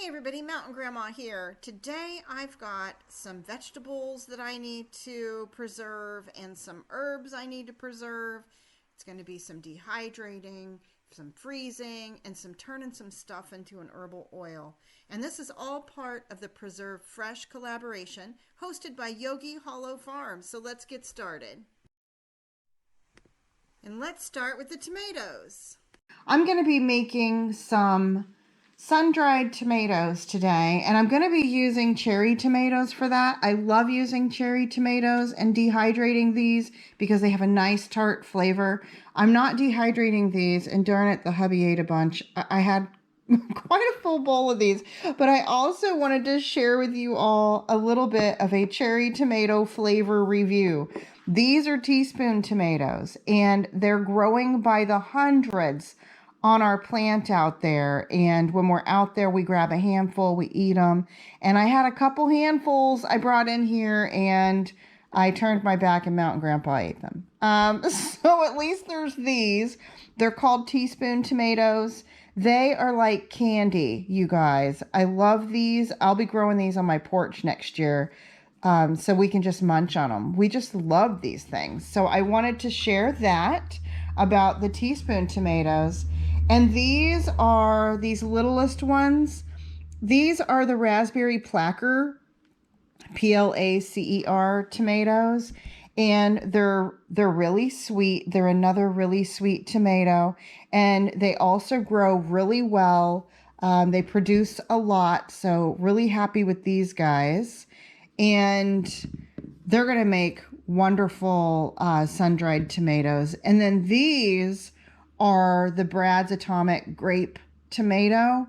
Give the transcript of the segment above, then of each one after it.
Hey everybody, Mountain Grandma here. Today I've got some vegetables that I need to preserve and some herbs I need to preserve. It's going to be some dehydrating, some freezing, and some turning some stuff into an herbal oil. And this is all part of the Preserve Fresh collaboration hosted by Yogi Hollow Farms. So let's get started. And let's start with the tomatoes. I'm going to be making some sun-dried tomatoes today, and I'm going to be using cherry tomatoes for that. I love using cherry tomatoes and dehydrating these because they have a nice tart flavor. I'm not dehydrating these, and darn it, the hubby ate a bunch. I had quite a full bowl of these, but I also wanted to share with you all a little bit of a cherry tomato flavor review. These are teaspoon tomatoes, and they're growing by the hundreds on our plant out there, and when we're out there we grab a handful, we eat them, and I had a couple handfuls I brought in here and I turned my back and Mountain Grandpa ate them. So at least there's these. They're called teaspoon tomatoes. They are like candy, you guys. I love these. I'll be growing these on my porch next year, so we can just munch on them. We just love these things. So I wanted to share that about the teaspoon tomatoes. And these are these littlest ones. These are the raspberry placer, Placer tomatoes, and they're really sweet. They're another really sweet tomato, and they also grow really well. They produce a lot, so really happy with these guys. And they're going to make wonderful sun-dried tomatoes. And then these are the Brad's Atomic Grape Tomato.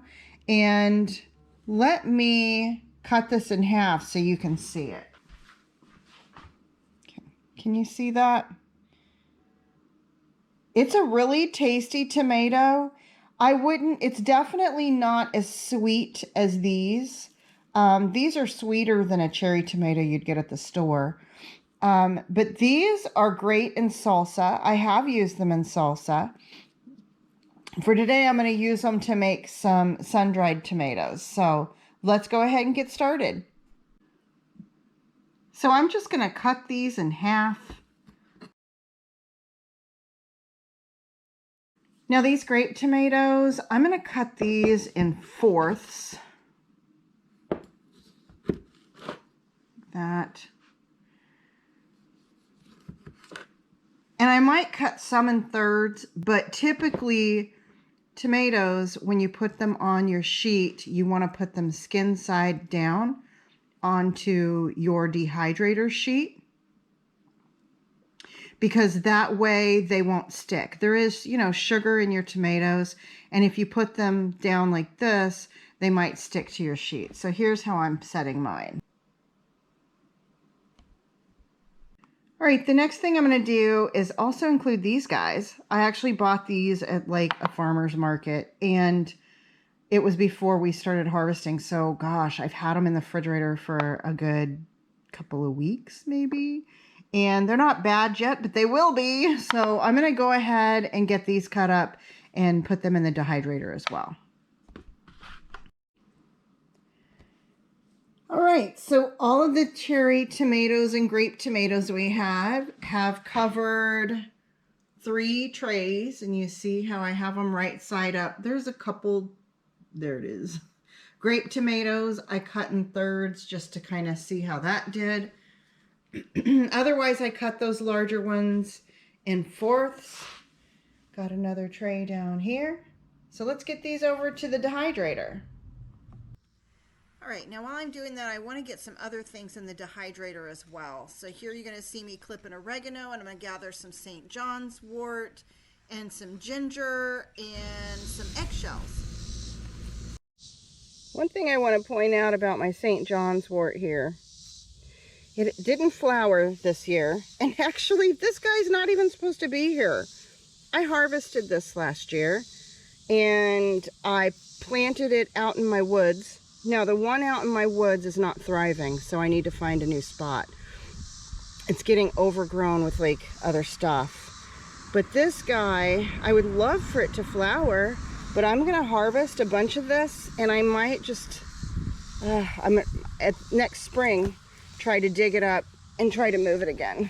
And let me cut this in half so you can see it. Okay. Can you see that? It's a really tasty tomato. It's definitely not as sweet as these. These are sweeter than a cherry tomato you'd get at the store. But these are great in salsa. I have used them in salsa. For today, I'm going to use them to make some sun-dried tomatoes. So let's go ahead and get started. So I'm just going to cut these in half. Now these grape tomatoes, I'm going to cut these in fourths. Like that. And I might cut some in thirds, but typically tomatoes, when you put them on your sheet, you want to put them skin side down onto your dehydrator sheet, because that way they won't stick. There is, sugar in your tomatoes, and if you put them down like this, they might stick to your sheet. So here's how I'm setting mine. All right, the next thing I'm going to do is also include these guys. I actually bought these at like a farmer's market, and it was before we started harvesting. So gosh, I've had them in the refrigerator for a good couple of weeks maybe. And they're not bad yet, but they will be. So I'm going to go ahead and get these cut up and put them in the dehydrator as well. All right, so all of the cherry tomatoes and grape tomatoes we have covered 3 trays, and you see how I have them right side up. There's a couple, there it is. Grape tomatoes I cut in thirds just to kind of see how that did. Otherwise, I cut those larger ones in fourths. Got another tray down here. So let's get these over to the dehydrator. All right, now while I'm doing that, I want to get some other things in the dehydrator as well. So here you're going to see me clip an oregano, and I'm going to gather some St. John's wort and some ginger and some eggshells. One thing I want to point out about my St. John's wort here, it didn't flower this year, and actually this guy's not even supposed to be here. I harvested this last year, and I planted it out in my woods. Now, the one out in my woods is not thriving, so I need to find a new spot. It's getting overgrown with, like, other stuff. But this guy, I would love for it to flower, But I'm gonna harvest a bunch of this, and I might just, I'm at next spring, try to dig it up and try to move it again.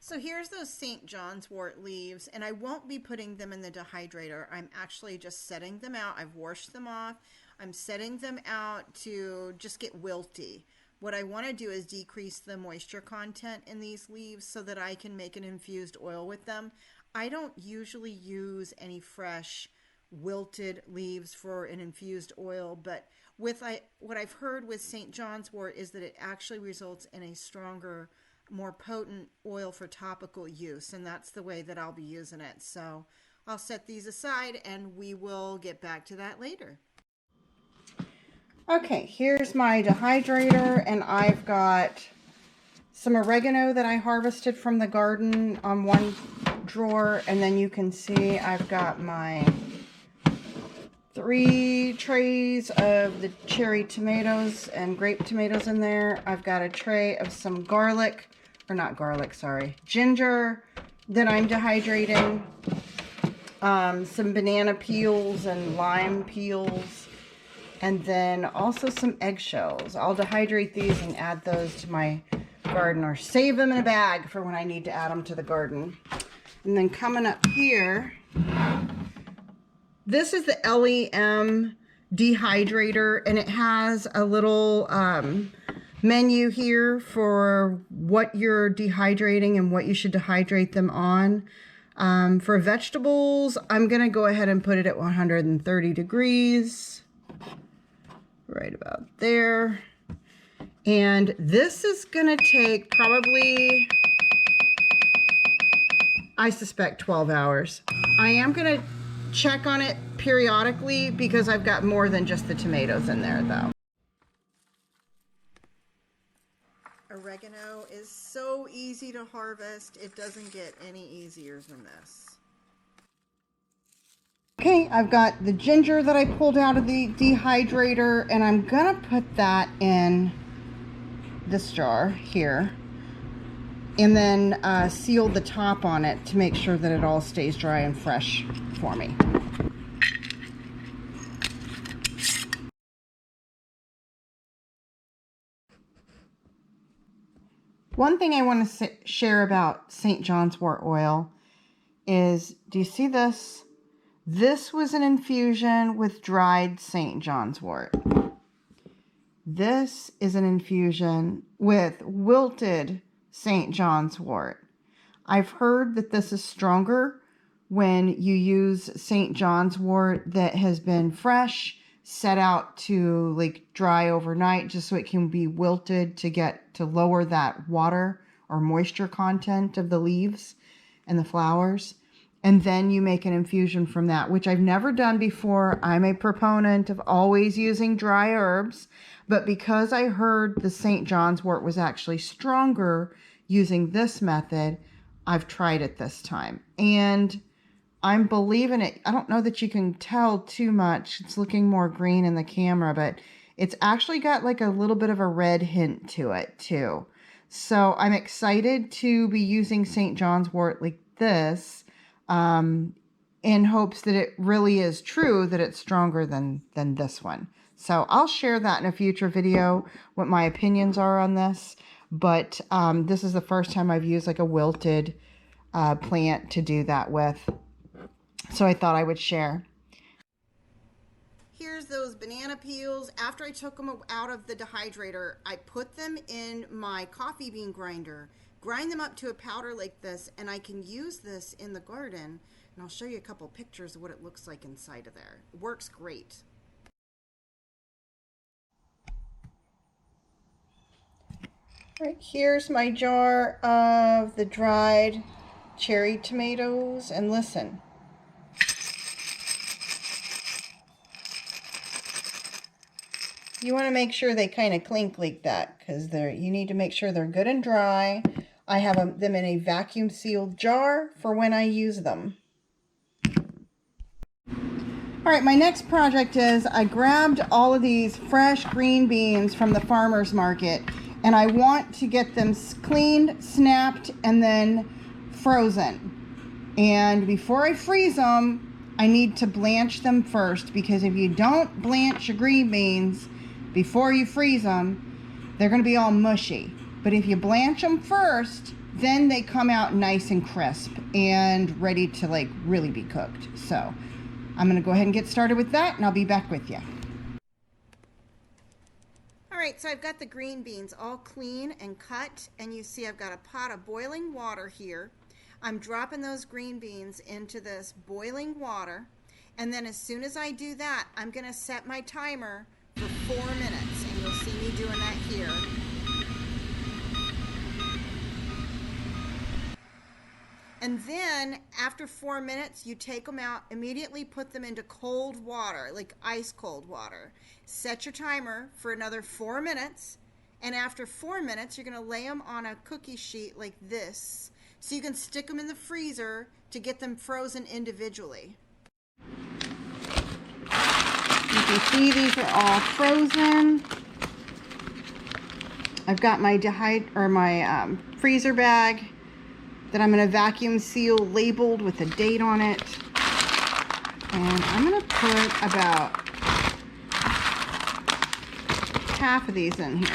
So here's those St. John's wort leaves, and I won't be putting them in the dehydrator. I'm actually just setting them out. I've washed them off. I'm setting them out to just get wilty. What I want to do is decrease the moisture content in these leaves so that I can make an infused oil with them. I don't usually use any fresh wilted leaves for an infused oil, but what I've heard with St. John's wort is that it actually results in a stronger, more potent oil for topical use, and that's the way that I'll be using it. So I'll set these aside and we will get back to that later. Okay, here's my dehydrator, and I've got some oregano that I harvested from the garden on one drawer, and then you can see I've got my 3 trays of the cherry tomatoes and grape tomatoes in there. I've got a tray of some garlic, or not garlic, sorry, ginger that I'm dehydrating, some banana peels and lime peels, and then also some eggshells. I'll dehydrate these and add those to my garden, or save them in a bag for when I need to add them to the garden. And then coming up here, this is the LEM dehydrator, and it has a little menu here for what you're dehydrating and what you should dehydrate them on. For vegetables, I'm gonna go ahead and put it at 130 degrees. Right about there. And this is gonna take probably, I suspect, 12 hours. I am gonna check on it periodically because I've got more than just the tomatoes in there though. Oregano is so easy to harvest. It doesn't get any easier than this. Okay, I've got the ginger that I pulled out of the dehydrator, and I'm gonna put that in this jar here, and then seal the top on it to make sure that it all stays dry and fresh for me. One thing I want to share about St. John's wort oil is, do you see this? This was an infusion with dried St. John's wort. This is an infusion with wilted St. John's wort. I've heard that this is stronger when you use St. John's wort that has been fresh, set out to like dry overnight, just so it can be wilted to lower that water or moisture content of the leaves and the flowers. And then you make an infusion from that, which I've never done before. I'm a proponent of always using dry herbs, but because I heard the St. John's wort was actually stronger using this method, I've tried it this time. And I'm believing it. I don't know that you can tell too much. It's looking more green in the camera, but it's actually got like a little bit of a red hint to it too. So I'm excited to be using St. John's wort like this, in hopes that it really is true that it's stronger than this one. So I'll share that in a future video, what my opinions are on this. But this is the first time I've used like a wilted plant to do that with. So I thought I would share. Here's those banana peels. After I took them out of the dehydrator, I put them in my coffee bean grinder, grind them up to a powder like this, and I can use this in the garden. And I'll show you a couple pictures of what it looks like inside of there. It works great. Right, here's my jar of the dried cherry tomatoes, and listen. You want to make sure they kind of clink like that, because you need to make sure they're good and dry. I have them in a vacuum sealed jar for when I use them. All right, my next project is I grabbed all of these fresh green beans from the farmer's market, and I want to get them cleaned, snapped, and then frozen. And before I freeze them, I need to blanch them first, because if you don't blanch your green beans before you freeze them, they're going to be all mushy. But if you blanch them first, then they come out nice and crisp and ready to like really be cooked. So I'm going to go ahead and get started with that, and I'll be back with you. All right, so I've got the green beans all clean and cut, and you see I've got a pot of boiling water here. I'm dropping those green beans into this boiling water, and then as soon as I do that, I'm going to set my timer for 4 minutes, and you'll see me doing that here. And then after 4 minutes, you take them out, immediately put them into cold water, like ice cold water. Set your timer for another 4 minutes, and after 4 minutes, you're going to lay them on a cookie sheet like this, so you can stick them in the freezer to get them frozen individually. You can see these are all frozen. I've got my freezer bag that I'm going to vacuum seal, labeled with a date on it. And I'm going to put about half of these in here.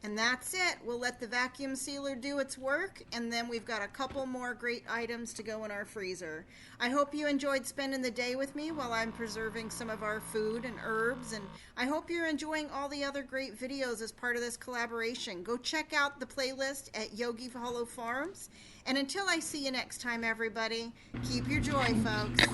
And that's it. We'll let the vacuum sealer do its work, and then we've got a couple more great items to go in our freezer. I hope you enjoyed spending the day with me while I'm preserving some of our food and herbs, and I hope you're enjoying all the other great videos as part of this collaboration. Go check out the playlist at Yogi Hollow Farms, and until I see you next time, everybody, keep your joy, folks.